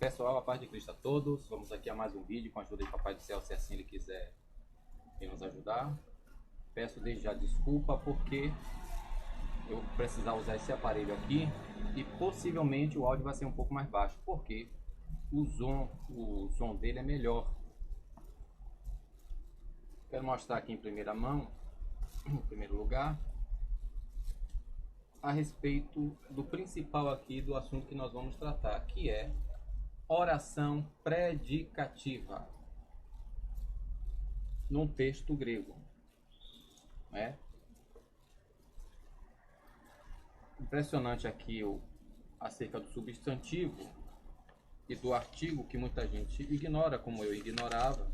Pessoal, a paz de Cristo a todos. Vamos aqui a mais um vídeo com a ajuda de Papai do Céu, se assim Ele quiser nos ajudar. Peço desde já desculpa porque eu vou precisar usar esse aparelho aqui e possivelmente o áudio vai ser um pouco mais baixo, porque o som dele é melhor. Quero mostrar aqui em primeira mão, em primeiro lugar, a respeito do principal aqui do assunto que nós vamos tratar, que é oração predicativa num texto grego, né? Impressionante aqui acerca do substantivo e do artigo que muita gente ignora, como eu ignorava,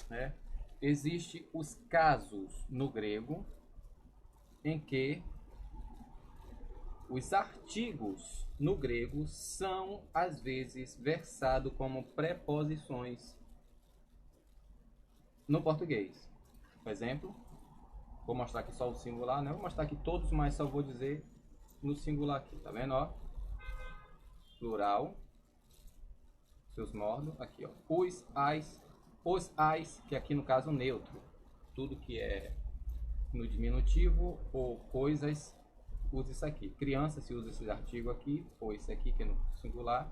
né? Existem os casos no grego em que os artigos no grego são às vezes versados como preposições no português. Por exemplo, vou mostrar aqui só o singular, né? Vou mostrar aqui todos, mas só vou dizer no singular aqui, tá vendo, ó? Plural, seus modos, aqui, ó. Os, as, que aqui no caso neutro. Tudo que é no diminutivo ou coisas, usa isso aqui. Criança se usa esse artigo aqui, ou esse aqui que é no singular.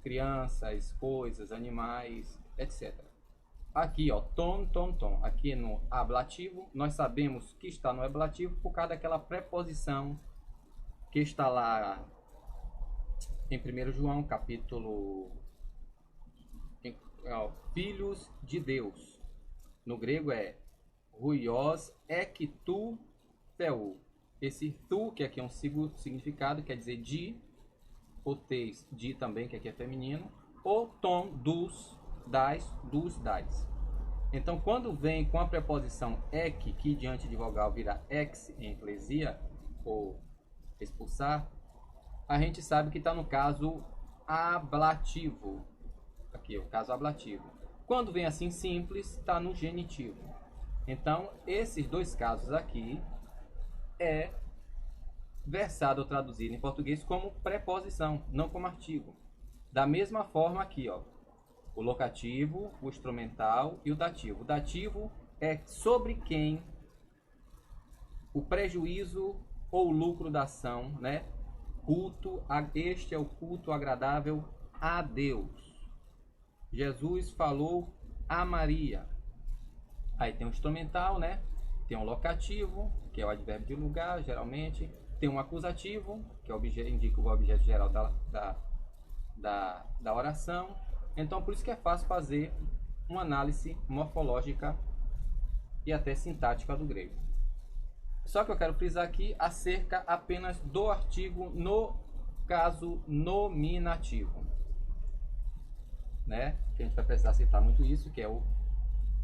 Crianças, coisas, animais, etc. Aqui, ó, tom. Aqui no ablativo, nós sabemos que está no ablativo por causa daquela preposição que está lá em 1 João, capítulo filhos de Deus. No grego é huios ektu theou. Esse tu, que aqui é um significado, quer dizer de, o teis, de também, que aqui é feminino, o tom, dos, das. Então, quando vem com a preposição ek, que diante de vogal vira ex em eclesia, ou expulsar, a gente sabe que está no caso ablativo. Aqui, o caso ablativo. Quando vem assim simples, está no genitivo. Então, esses dois casos aqui é versado ou traduzido em português como preposição, não como artigo. Da mesma forma aqui, ó, o locativo, o instrumental e o dativo. O dativo é sobre quem o prejuízo ou lucro da ação, né? Culto, este é o culto agradável a Deus. Jesus falou a Maria. Aí tem o instrumental, né? Tem um locativo, que é o advérbio de lugar, geralmente. Tem um acusativo, que é o objeto, indica o objeto geral da oração. Então, por isso que é fácil fazer uma análise morfológica e até sintática do grego. Só que eu quero frisar aqui acerca apenas do artigo no caso nominativo, né? Que a gente vai precisar citar muito isso, que é o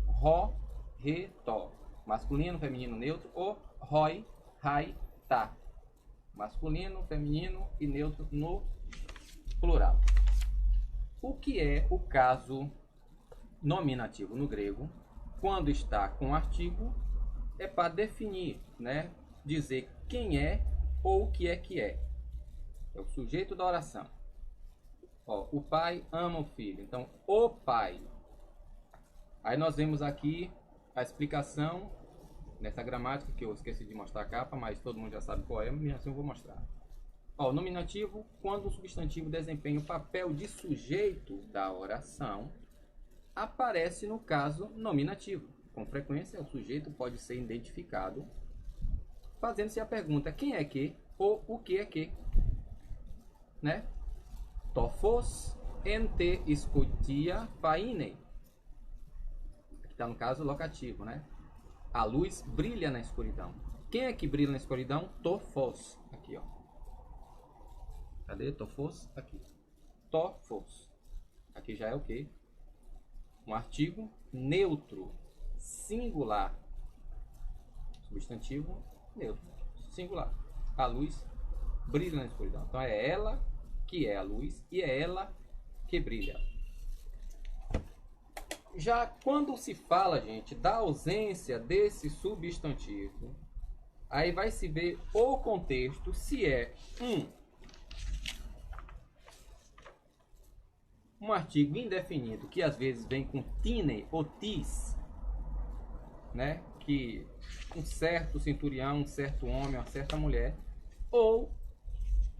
ro, re, to. Masculino, feminino, neutro, ou roi, rai, tá. Masculino, feminino e neutro no plural. O que é o caso nominativo no grego? Quando está com artigo, é para definir, né? Dizer quem é ou o que é que é. É o sujeito da oração. Ó, o pai ama o filho. Então, o pai. Aí nós vemos aqui a explicação nessa gramática, que eu esqueci de mostrar a capa, mas todo mundo já sabe qual é, mas assim eu vou mostrar. Ó, nominativo, quando o substantivo desempenha o papel de sujeito da oração, aparece no caso nominativo. Com frequência, o sujeito pode ser identificado fazendo-se a pergunta quem é que ou o que é que, né? Tophos ente scotia faine. Aqui está no caso locativo, né? A luz brilha na escuridão. Quem é que brilha na escuridão? Tophos. Aqui, ó. Cadê? Tophos? Aqui. Tophos. Aqui já é o quê? Um artigo neutro, singular. Substantivo neutro, singular. A luz brilha na escuridão. Então é ela que é a luz e é ela que brilha. Já quando se fala, gente, da ausência desse substantivo, aí vai se ver o contexto, se é um artigo indefinido que às vezes vem com tine ou tis, né? Que um certo centurião, um certo homem, uma certa mulher, ou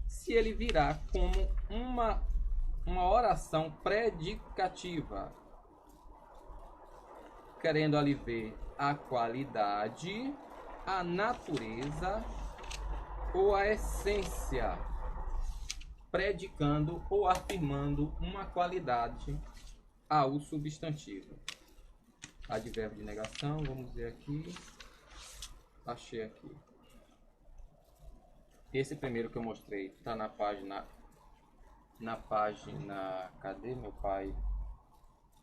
se ele virá como uma oração predicativa, querendo ali ver a qualidade, a natureza ou a essência, predicando ou afirmando uma qualidade ao substantivo. Advérbio de negação, vamos ver aqui. Achei aqui. Esse primeiro que eu mostrei está na página. Cadê meu pai?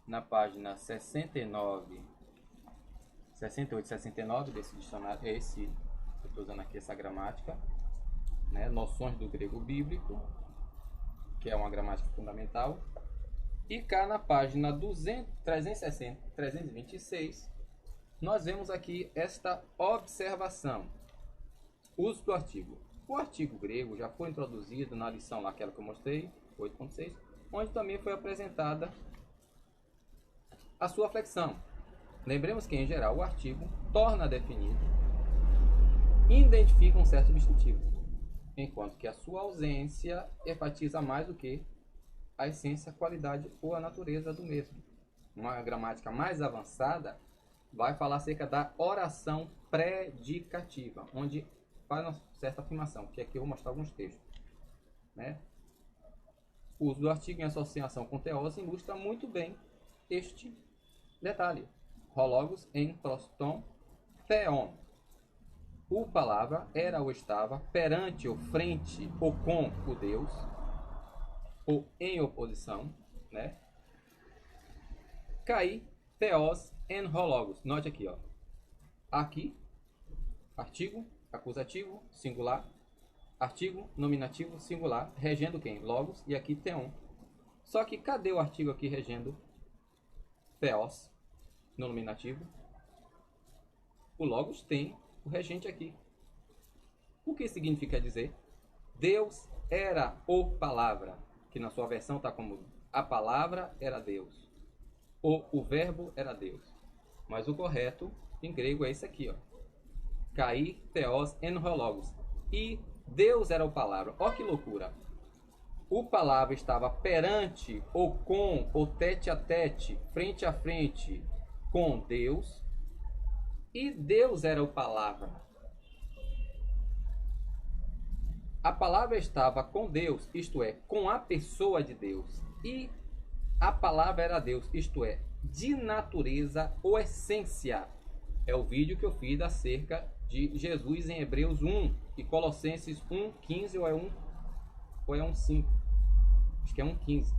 Na página 68, 69 desse dicionário. É esse que eu estou usando aqui, essa gramática, né? Noções do grego bíblico, que é uma gramática fundamental. E cá na página 326, nós vemos aqui esta observação. Uso do artigo. O artigo grego já foi introduzido na lição lá, aquela que eu mostrei, 8.6, onde também foi apresentada a sua flexão. Lembremos que, em geral, o artigo torna definido, identifica um certo substantivo, enquanto que a sua ausência enfatiza mais do que a essência, a qualidade ou a natureza do mesmo. Uma gramática mais avançada vai falar acerca da oração predicativa, onde faz uma certa afirmação, que aqui eu vou mostrar alguns textos, né? O uso do artigo em associação com teose ilustra muito bem este detalhe. Hologos em proston theon. O palavra era ou estava perante ou frente ou com o Deus, ou em oposição, né? Kai theos en hologos. Note aqui, ó. Aqui, artigo acusativo singular, artigo nominativo singular, regendo quem? Logos, e aqui theon. Só que cadê o artigo aqui regendo theos no nominativo? O logos tem o regente aqui. O que significa dizer? Deus era o palavra, que na sua versão está como a palavra era Deus, ou o verbo era Deus. Mas o correto em grego é esse aqui, ó. Kai theos en hologos. E Deus era o palavra. Ó que loucura! O palavra estava perante, ou com, ou tete a tete, frente a frente com Deus, e Deus era o palavra. A palavra estava com Deus, isto é, com a pessoa de Deus, e a palavra era Deus, isto é, de natureza ou essência. É o vídeo que eu fiz acerca de Jesus em Hebreus 1 e Colossenses 1:15 ou é 1:5. Acho que é 1:15.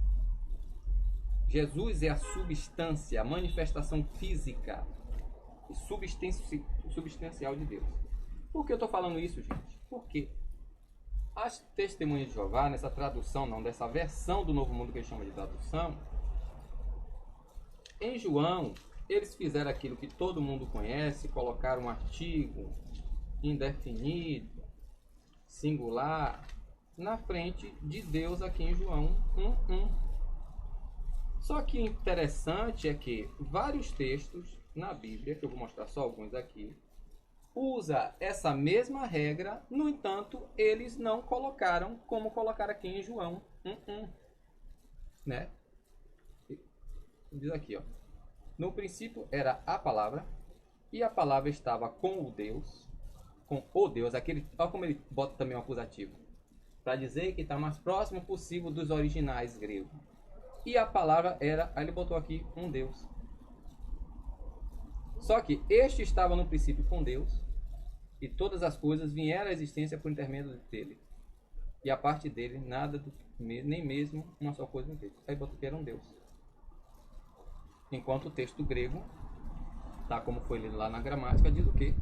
Jesus é a substância, a manifestação física e substancial de Deus. Por que eu estou falando isso, gente? Porque as Testemunhas de Jeová, nessa tradução, não, dessa versão do Novo Mundo que eles chamam de tradução, em João, eles fizeram aquilo que todo mundo conhece, colocaram um artigo indefinido, singular, na frente de Deus aqui em João 1:1. Só que interessante é que vários textos na Bíblia, que eu vou mostrar só alguns aqui, usa essa mesma regra, no entanto, eles não colocaram como colocaram aqui em João 1:1, né? Diz aqui, ó. No princípio era a palavra, e a palavra estava com o Deus, aquele, olha como ele bota também um acusativo, para dizer que está mais próximo possível dos originais gregos. E a palavra era, aí ele botou aqui um Deus. Só que este estava no princípio com Deus, e todas as coisas vieram à existência por intermédio dele. E a parte dele, nada, nem mesmo uma só coisa não fez. Aí botou que era um Deus. Enquanto o texto grego, tá como foi lido lá na gramática, diz o quê?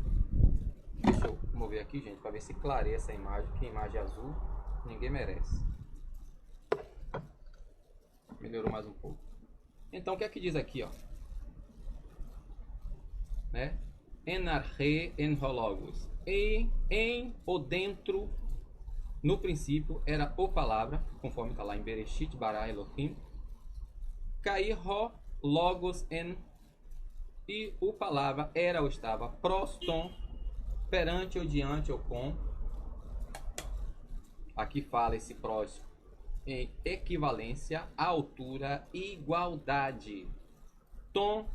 Deixa eu mover aqui, gente, para ver se clareia essa imagem, que imagem azul ninguém merece. Melhorou mais um pouco. Então, o que é que diz aqui, ó? Né? Enarche enhologos. Em ou dentro, no princípio, era o palavra, conforme está lá em Bereshit bara Elohim. Caí ro, logos en, e o palavra era ou estava proston, perante ou diante ou com. Aqui fala esse prós em equivalência, altura, igualdade. Tom,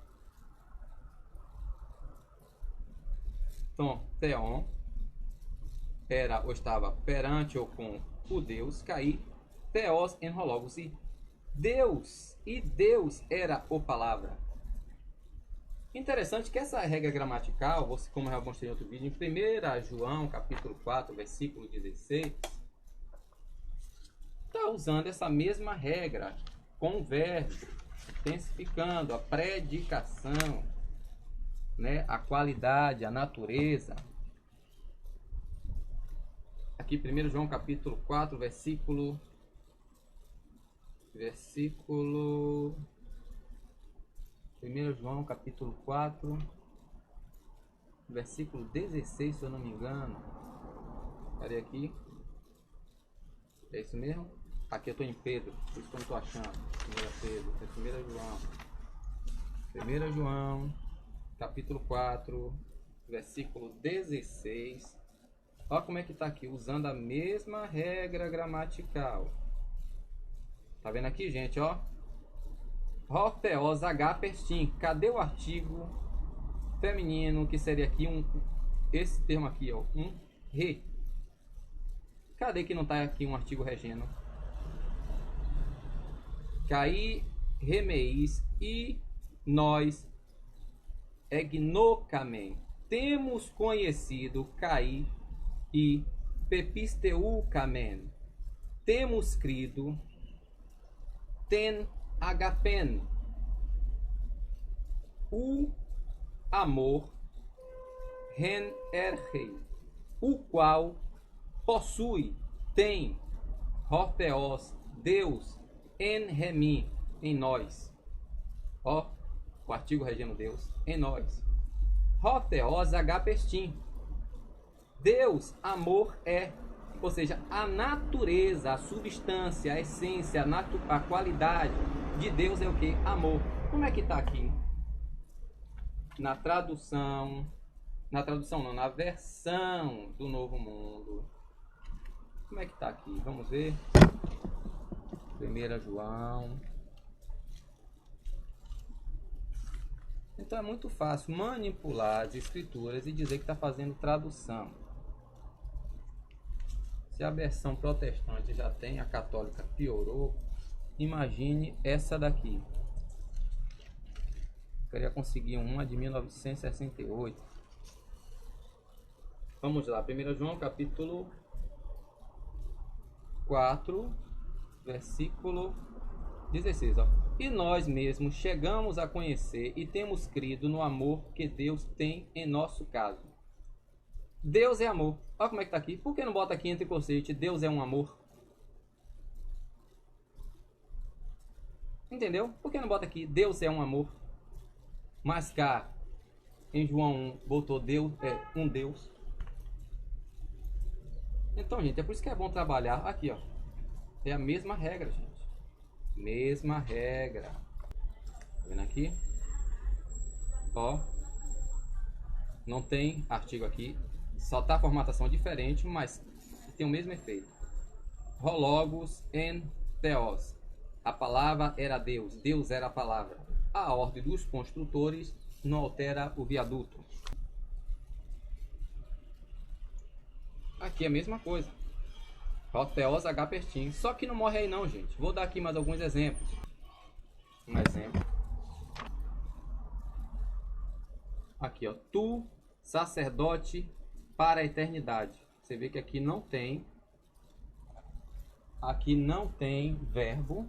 theon, era ou estava perante ou com o Deus. Caí, theos en logos, e Deus era o palavra. Interessante que essa regra gramatical, como eu já mostrei em outro vídeo, em 1 João capítulo 4, versículo 16, está usando essa mesma regra com o verbo, intensificando a predicação, né, a qualidade, a natureza. Aqui 1 João capítulo 4, versículo 1 João capítulo 4, versículo 16, se eu não me engano. Cadê aqui? É isso mesmo? Aqui eu estou em Pedro, por isso que eu não estou achando. 1 Pedro, é 1 João, capítulo 4, versículo 16. Olha como é que está aqui, usando a mesma regra gramatical. Tá vendo aqui, gente, ó? Roteos H perstim. Cadê o artigo feminino, que seria aqui esse termo aqui, ó, re? Cadê que não tá aqui um artigo regendo? Caí, remeis, e nós, egnocamen, temos conhecido, caí, e pepisteucamen, temos crido, ten agapen, o amor, ren errei, o qual possui, tem, roteos, Deus, en remi, em nós. Ó, o artigo regendo Deus, em nós. Roteos agapestim. Deus, amor é, ou seja, a natureza, a substância, a essência, a qualidade de Deus é o que? Amor. Como é que está aqui? Na tradução não, na versão do Novo Mundo. Como é que está aqui? Vamos ver. 1 João. Então é muito fácil manipular as escrituras e dizer que está fazendo tradução. Se a versão protestante já tem, a católica piorou, imagine essa daqui. Queria conseguir uma de 1968. Vamos lá, 1 João capítulo 4, versículo 16. Ó. E nós mesmos chegamos a conhecer e temos crido no amor que Deus tem em nosso caso. Deus é amor. Olha como é que está aqui. Por que não bota aqui entre conceito? Deus é um amor. Entendeu? Por que não bota aqui? Deus é um amor. Mas cá, em João 1, botou Deus, um Deus. Então, gente, é por isso que é bom trabalhar aqui, ó. É a mesma regra, gente. Mesma regra. Tá vendo aqui? Ó. Não tem artigo aqui. Só tá a formatação diferente, mas tem o mesmo efeito. Rologos en theos. A palavra era Deus. Deus era a palavra. A ordem dos construtores não altera o viaduto. Aqui é a mesma coisa. Roteos H perstim. Só que não morre aí não, gente. Vou dar aqui mais alguns exemplos. Um exemplo. Aqui, ó. Tu, sacerdote para a eternidade. Você vê que aqui não tem verbo.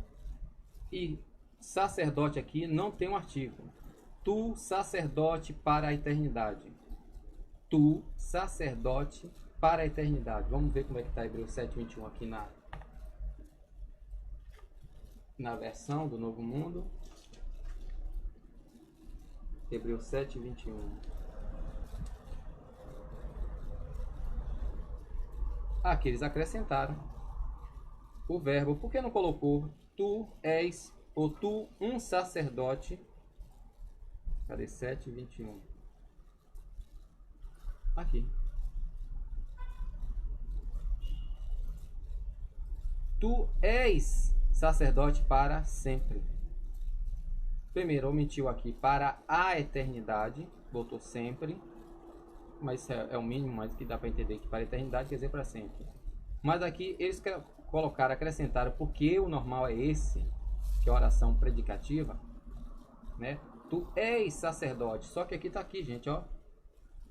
E sacerdote aqui não tem um artigo. Tu, sacerdote para a eternidade. Tu, sacerdote para a eternidade. Vamos ver como é que está Hebreus 7:21 aqui na versão do Novo Mundo. Hebreus 7:21. Aqui eles acrescentaram o verbo. Por que não colocou tu és ou tu, um sacerdote. Cadê 7:21? Aqui. Tu és sacerdote para sempre. Primeiro, omitiu aqui para a eternidade, botou sempre, mas é o mínimo, mas que dá para entender que para a eternidade quer dizer para sempre. Mas aqui eles colocaram, acrescentaram, porque o normal é esse, que é a oração predicativa, né? Tu és sacerdote, só que aqui está aqui, gente, ó.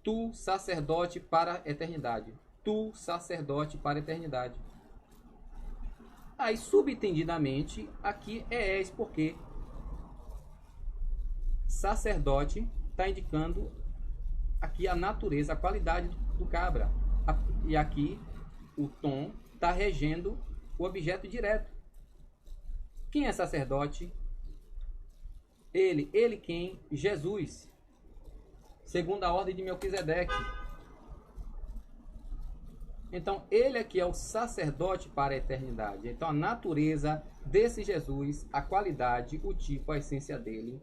Tu, sacerdote para a eternidade. Tu, sacerdote para a eternidade. Aí, subentendidamente, aqui é és, porque sacerdote está indicando aqui a natureza, a qualidade do cabra. E aqui o tom está regendo o objeto direto. Quem é sacerdote? Ele quem? Jesus. Segundo a ordem de Melquisedeque. Então, ele aqui é o sacerdote para a eternidade. Então, a natureza desse Jesus, a qualidade, o tipo, a essência dele,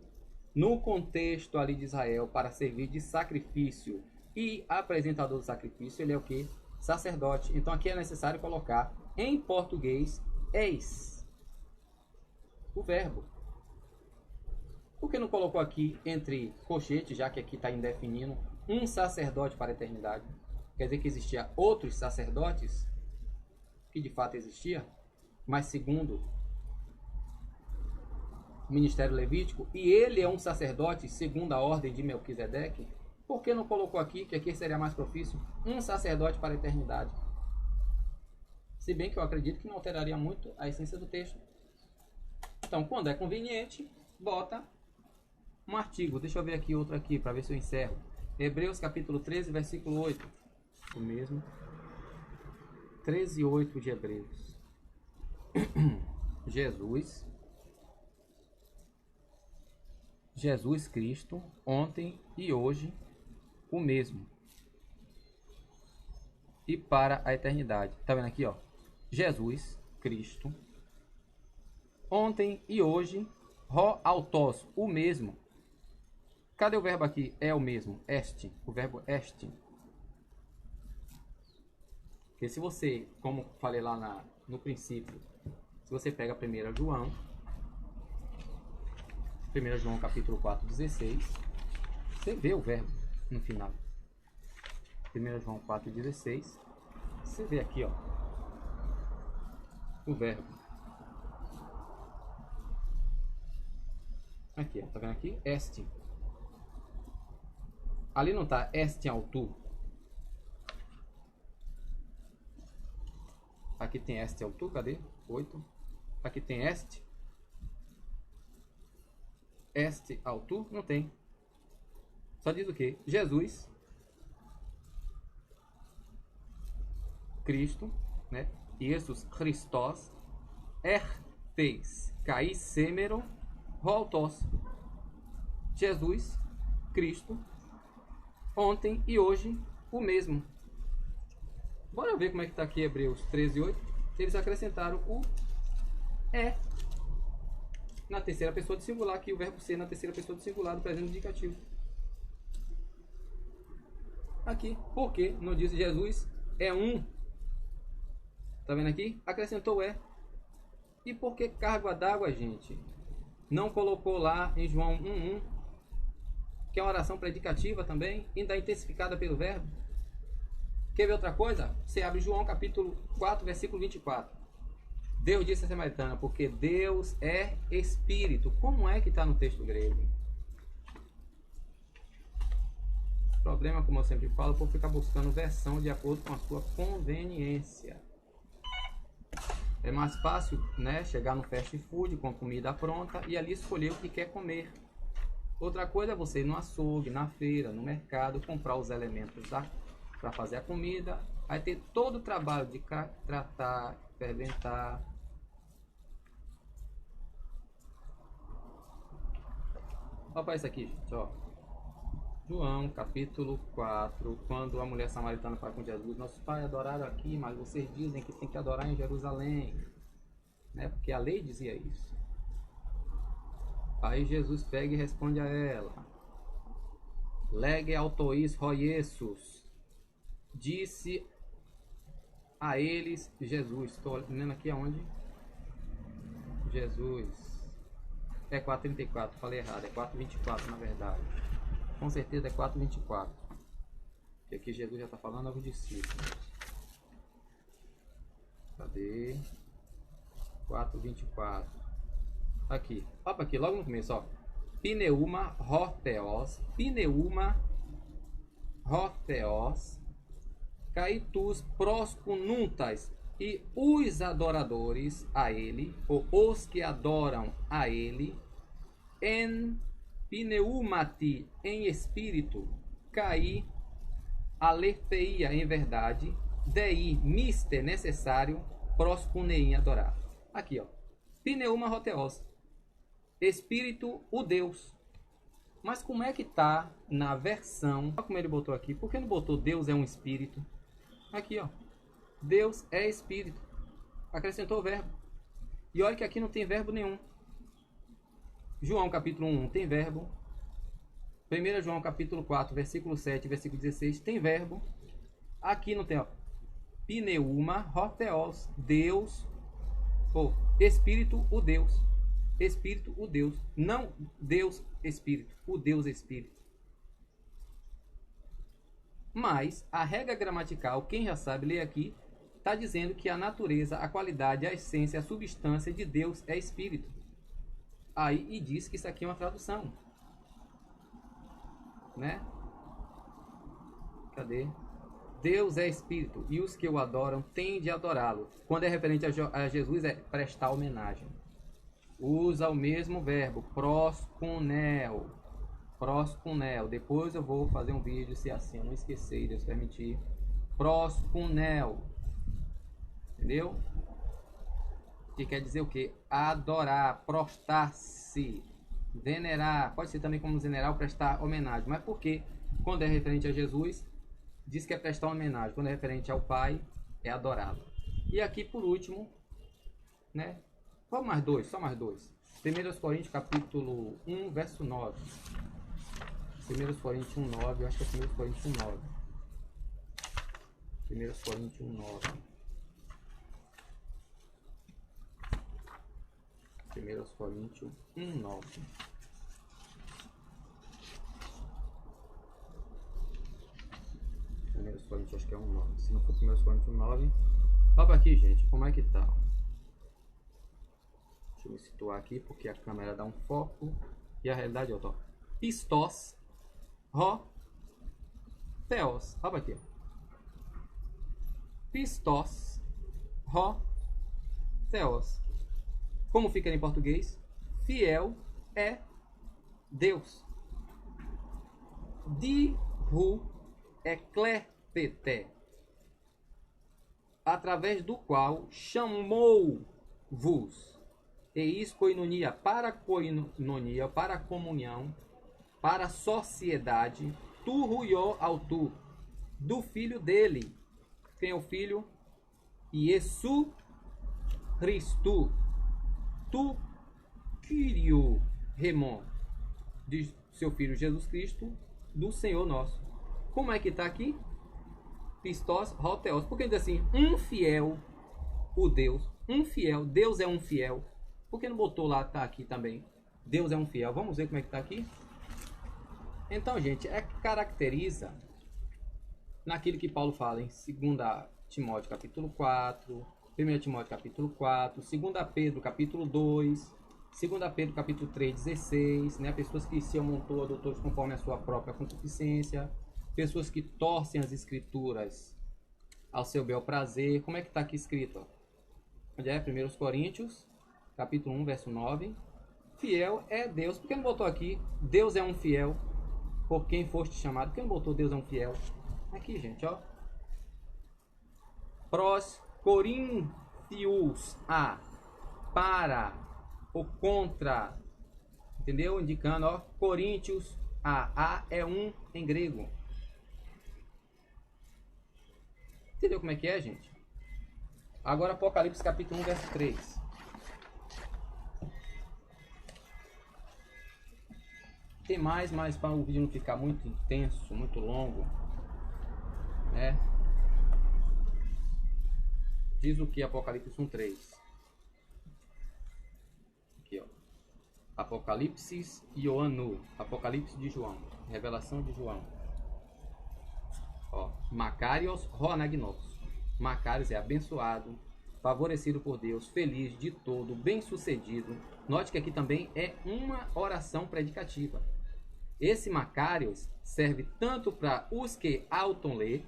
no contexto ali de Israel, para servir de sacrifício e apresentador do sacrifício, ele é o que? Sacerdote. Então, aqui é necessário colocar em português, eis. O verbo. Por que não colocou aqui entre colchetes, já que aqui está indefinindo, um sacerdote para a eternidade? Quer dizer que existia outros sacerdotes, que de fato existia, mas segundo o ministério levítico, e ele é um sacerdote segundo a ordem de Melquisedeque. Por que não colocou aqui, que aqui seria mais propício, um sacerdote para a eternidade? Se bem que eu acredito que não alteraria muito a essência do texto. Então, quando é conveniente, bota um artigo. Deixa eu ver aqui outro aqui, para ver se eu encerro. Hebreus capítulo 13, versículo 8. O mesmo. 13:8 de Hebreus. Jesus Cristo, ontem e hoje, o mesmo. E para a eternidade. Tá vendo aqui, ó? Jesus Cristo, ontem e hoje, ro autos, o mesmo. Cadê o verbo aqui? É o mesmo, este, o verbo este. Porque se você, como falei lá no princípio, se você pega 1 João capítulo 4:16, você vê o verbo no final. 1 João 4:16, você vê aqui, ó, o verbo. Aqui, ó, tá vendo aqui? Este. Ali não tá este autu. Aqui tem este autu, cadê? 8. Aqui tem este. Este autu, não tem. Só diz o quê? Jesus Cristo, né? Jesus Christos, ertes, kai semero, roltos. Jesus Cristo, ontem e hoje, o mesmo. Bora ver como é que está aqui Hebreus 13:8. Eles acrescentaram o é na terceira pessoa do singular, aqui o verbo ser na terceira pessoa do singular do presente indicativo. Aqui, porque não diz Jesus é um. Tá vendo aqui? Acrescentou é. E por que carga d'água, gente? Não colocou lá em João 1:1, que é uma oração predicativa também, ainda intensificada pelo verbo. Quer ver outra coisa? Você abre João capítulo 4, versículo 24. Deus disse a Samaritana, porque Deus é Espírito. Como é que está no texto grego? O problema, como eu sempre falo, por ficar buscando versão de acordo com a sua conveniência. É mais fácil, né, chegar no fast food com comida pronta e ali escolher o que quer comer. Outra coisa é você ir no açougue, na feira, no mercado, comprar os elementos para fazer a comida. Aí ter todo o trabalho de tratar, fermentar. Olha para isso aqui, gente, ó. João capítulo 4, quando a mulher samaritana fala com Jesus, nossos pais adoraram aqui, mas vocês dizem que tem que adorar em Jerusalém, né? Porque a lei dizia isso. Aí Jesus pega e responde a ela: Lege autois roiesus. Disse a eles Jesus. Estou lendo aqui aonde? Jesus. É 4:34, falei errado. É 4:24 na verdade. Com certeza é 4:24. E aqui Jesus já está falando aos discípulos. Cadê? 4:24. Aqui. Opa, aqui, logo no começo, ó. Pneuma horteos. Pneuma horteos. Caitus proscununtas. E os adoradores a ele, ou os que adoram a ele, en pneumati, em espírito, cai alerteia em verdade, dei mister necessário, proscuneim adorar. Aqui, ó. Pneuma hoteos. Espírito, o Deus. Mas como é que tá na versão? Olha como ele botou aqui. Por que não botou Deus é um espírito? Aqui, ó. Deus é espírito. Acrescentou o verbo. E olha que aqui não tem verbo nenhum. João capítulo 1 tem verbo. 1 João capítulo 4, versículo 7, versículo 16 tem verbo. Aqui não tem, ó. Pneuma horteos. Deus. Ou espírito, o Deus. Espírito, o Deus. Não Deus Espírito. O Deus Espírito. Mas a regra gramatical, quem já sabe ler aqui, está dizendo que a natureza, a qualidade, a essência, a substância de Deus é Espírito. Aí, e diz que isso aqui é uma tradução. Né? Cadê? Deus é Espírito e os que o adoram têm de adorá-lo. Quando é referente a Jesus, é prestar homenagem. Usa o mesmo verbo, proskuneo. Proskuneo. Depois eu vou fazer um vídeo, se assim eu não esquecer, Deus permitir. Proskuneo. Entendeu? Que quer dizer o quê? Adorar, prostrar-se, venerar. Pode ser também como venerar ou prestar homenagem. Mas por quê? Quando é referente a Jesus, diz que é prestar homenagem. Quando é referente ao Pai, é adorá-lo. E aqui por último, né? Vamos mais dois, só mais dois. 1 Coríntios capítulo 1, verso 9. 1 Coríntios 1, 9, eu acho que é 1 Coríntios 1, 9. 1 Coríntios 1, 9. 1 Coríntios 1, 9. 1 Coríntios, acho que é 1, 9. Se não for 1 Coríntios 1, 9. Olha aqui, gente, como é que tá? Deixa eu me situar aqui, porque a câmera dá um foco. E a realidade é outra. Pistos, ro, theos. Olha aqui. Pistos, ro, theos. Como fica em português? Fiel é Deus. Dihu eclepete, através do qual chamou-vos. Eis koinonia, para a comunhão, para a sociedade, tu ruió ao tu, do filho dele. Quem é o filho? Iesu Cristo. Tu Kyrio Remon, de seu filho Jesus Cristo, do Senhor nosso. Como é que está aqui? Pistos Roteos. Porque diz assim, um fiel, o Deus, um fiel, Deus é um fiel. Por que não botou lá, tá aqui também? Deus é um fiel. Vamos ver como é que está aqui? Então, gente, caracteriza naquilo que Paulo fala em 2 Timóteo capítulo 4, 1 Timóteo capítulo 4, 2 Pedro capítulo 2, 2 Pedro capítulo 3, 16, né? Pessoas que se amontoam a doutores conforme a sua própria concupiscência, pessoas que torcem as escrituras ao seu bel prazer. Como é que está aqui escrito? Onde é? 1 Coríntios capítulo 1, verso 9. Fiel é Deus. Por que não botou aqui? Deus é um fiel, por quem foste chamado. Por que não botou Deus é um fiel? Aqui, gente, ó. Pros Coríntios a, para, ou contra, entendeu? Indicando, ó, Coríntios a é um em grego. Entendeu como é que é, gente? Agora Apocalipse capítulo 1, verso 3. Tem mais, mas para o vídeo não ficar muito intenso, muito longo, né? Diz o que Apocalipse 1:3. Aqui, ó. Apocalipse Ioannu, Apocalipse de João, revelação de João. Ó, Macarios Ronagnos. Macarios é abençoado, favorecido por Deus, feliz de todo, bem-sucedido. Note que aqui também é uma oração predicativa. Esse Macarios serve tanto para os que autom-lê,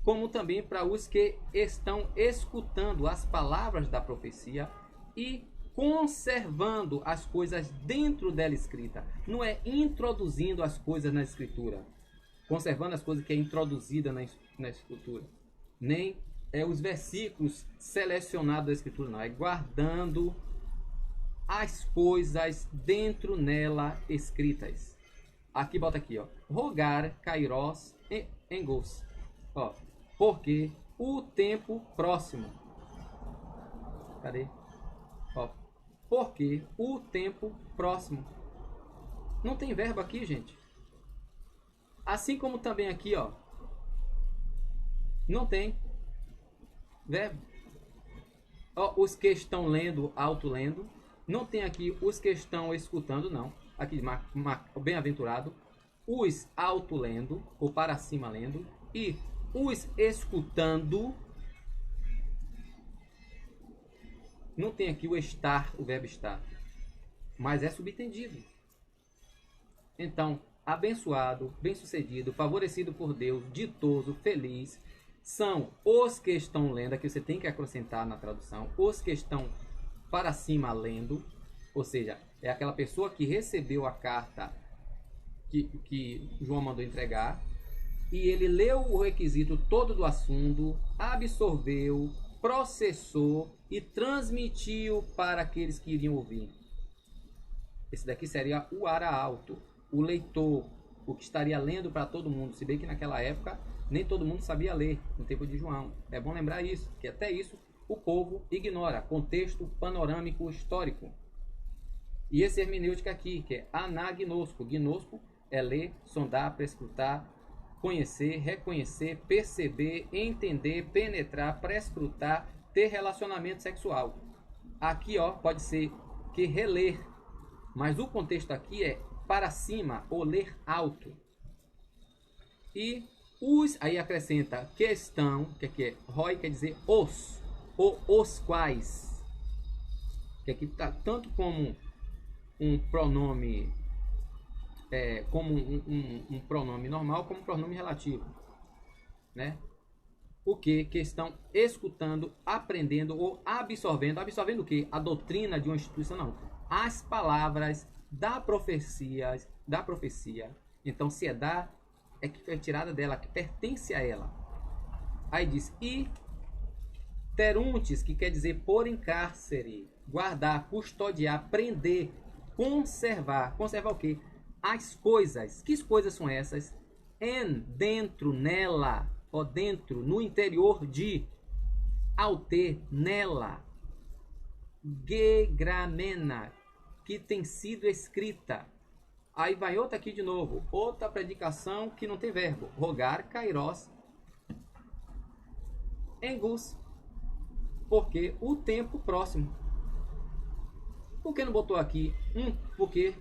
como também para os que estão escutando as palavras da profecia e conservando as coisas dentro dela escrita. Não é introduzindo as coisas na escritura, conservando as coisas que é introduzida na escritura, nem é os versículos selecionados da escritura, não, é guardando as coisas dentro nela escritas. Aqui bota aqui, ó, rogar kairos engos, ó, porque o tempo próximo, cadê? Ó, porque o tempo próximo. Não tem verbo aqui, gente. Assim como também aqui, ó, não tem verbo. Ó, os que estão lendo, auto-lendo. Não tem aqui os que estão escutando, não. Aqui, bem-aventurado. Os auto-lendo, ou para cima lendo. E os escutando. Não tem aqui o estar, o verbo estar. Mas é subentendido. Então, abençoado, bem-sucedido, favorecido por Deus, ditoso, feliz, são os que estão lendo, aqui você tem que acrescentar na tradução, os que estão para cima lendo, ou seja, é aquela pessoa que recebeu a carta que João mandou entregar, e ele leu o requisito todo do assunto, absorveu, processou e transmitiu para aqueles que iriam ouvir. Esse daqui seria o arauto, o leitor, o que estaria lendo para todo mundo, se bem que naquela época nem todo mundo sabia ler, no tempo de João. É bom lembrar isso, que até isso o povo ignora, contexto panorâmico histórico. E esse hermenêutica aqui, que é anagnosco, gnosco é ler, sondar, prescrutar, conhecer, reconhecer, perceber, entender, penetrar, prescrutar, ter relacionamento sexual. Aqui, ó, pode ser que reler, mas o contexto aqui é para cima ou ler alto. E os, aí acrescenta questão, que aqui é roi, quer dizer os, ou os quais, que aqui está tanto como um pronome, como um pronome normal, como um pronome relativo, né? O que estão escutando, aprendendo ou absorvendo. Absorvendo o que? A doutrina de uma instituição, não. As palavras da profecia. Então, se é da, é que foi tirada dela, que pertence a ela. Aí diz, e teruntes, que quer dizer pôr em cárcere, guardar, custodiar, prender, conservar. Conservar o quê? As coisas. Que coisas são essas? Dentro, nela, ó, dentro, no interior de, ao ter, nela, gegramena, que tem sido escrita. Aí vai outra aqui de novo, outra predicação que não tem verbo, rogar, kairos, engus, porque o tempo próximo. Por que não botou aqui porque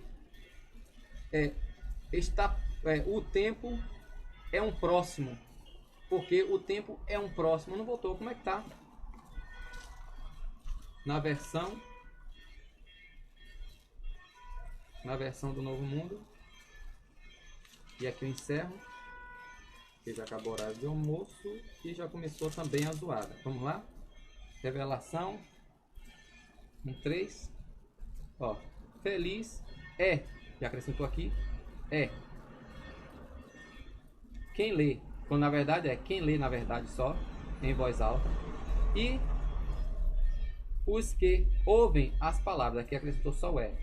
o tempo é um próximo, porque o tempo é um próximo. Não botou. Como é que tá na versão do Novo Mundo? E aqui eu encerro, que já acabou o horário de almoço e já começou também a zoada. Vamos lá? Revelação 1:3. Ó, feliz é, já acrescentou aqui, é quem lê, quando na verdade é quem lê, na verdade, só em voz alta, e os que ouvem as palavras. Aqui acrescentou só o é.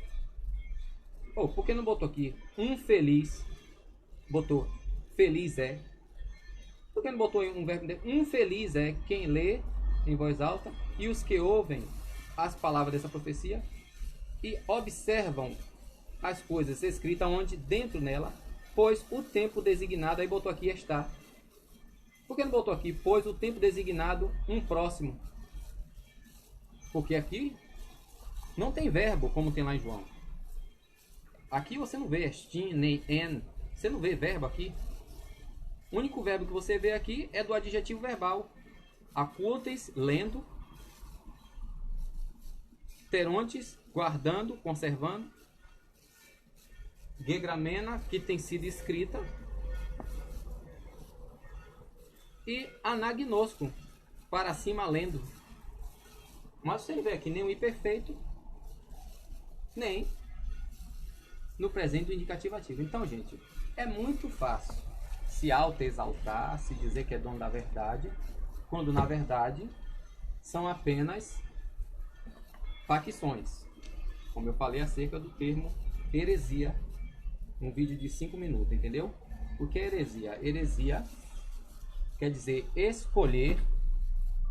Oh, por que não botou aqui um feliz? Botou feliz é. Por que não botou um verbo? Um feliz é quem lê em voz alta e os que ouvem as palavras dessa profecia e observam as coisas escritas onde dentro nela, pois o tempo designado, aí botou aqui está. Por que não botou aqui, pois o tempo designado um próximo? Porque aqui não tem verbo como tem lá em João. Aqui você não vê estin, nem en. Você não vê verbo aqui. O único verbo que você vê aqui é do adjetivo verbal. Acuotes, lendo. Terontes, guardando, conservando. Gegramena, que tem sido escrita. E anagnosco, para cima lendo. Mas você não vê aqui nem o imperfeito, nem no presente do indicativo ativo. Então, gente, é muito fácil se auto-exaltar, se dizer que é dono da verdade, quando na verdade são apenas facções. Como eu falei acerca do termo heresia, um vídeo de 5 minutos, entendeu? O que é heresia? Heresia quer dizer escolher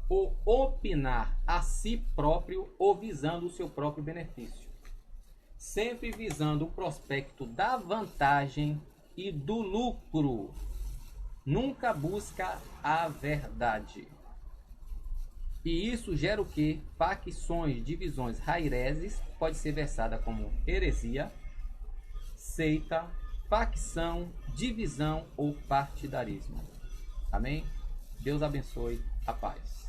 ou opinar a si próprio ou visando o seu próprio benefício. Sempre visando o prospecto da vantagem e do lucro. Nunca busca a verdade. E isso gera o que? Facções, divisões, raireses, pode ser versada como heresia, seita, facção, divisão ou partidarismo. Amém? Deus abençoe a paz.